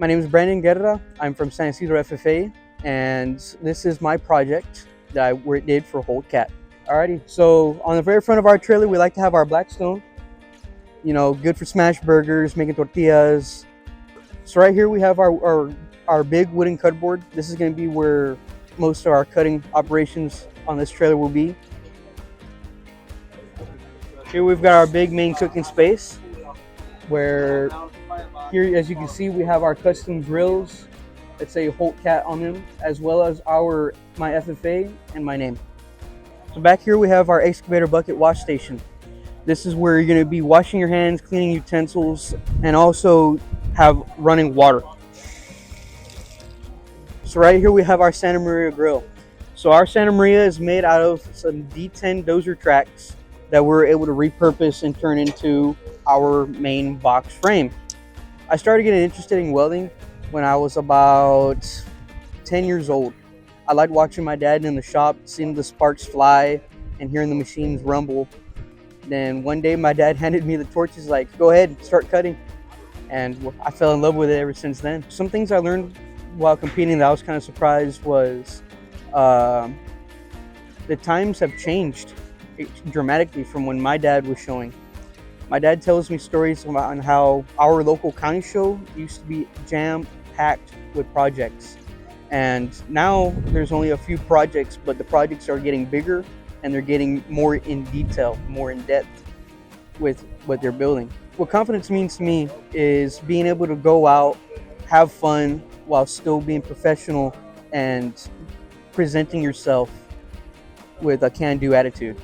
My name is Brandon Guerra. I'm from San Isidro FFA, and this is my project that I did for HOLT CAT. Alrighty, so on the very front of our trailer, we like to have our black stone. You know, good for smash burgers, making tortillas. So right here we have our big wooden cut board. This is going to be where most of our cutting operations on this trailer will be. Here we've got our big main cooking space, where here, as you can see, we have our custom drills that say HOLT CAT on them, as well as my FFA and my name. So back here we have our excavator bucket wash station. This is where you're going to be washing your hands, cleaning utensils, and also have running water. So right here we have our Santa Maria grill. So our Santa Maria is made out of some D10 dozer tracks that we're able to repurpose and turn into our main box frame. I started getting interested in welding when I was about 10 years old. I liked watching my dad in the shop, seeing the sparks fly and hearing the machines rumble. Then one day my dad handed me the torches, like, go ahead, start cutting. And I fell in love with it ever since then. Some things I learned while competing that I was kind of surprised was the times have changed dramatically from when my dad was showing. My dad tells me stories about how our local county show used to be jam-packed with projects. And now there's only a few projects, but the projects are getting bigger and they're getting more in detail, more in depth with what they're building. What confidence means to me is being able to go out, have fun, while still being professional and presenting yourself with a can-do attitude.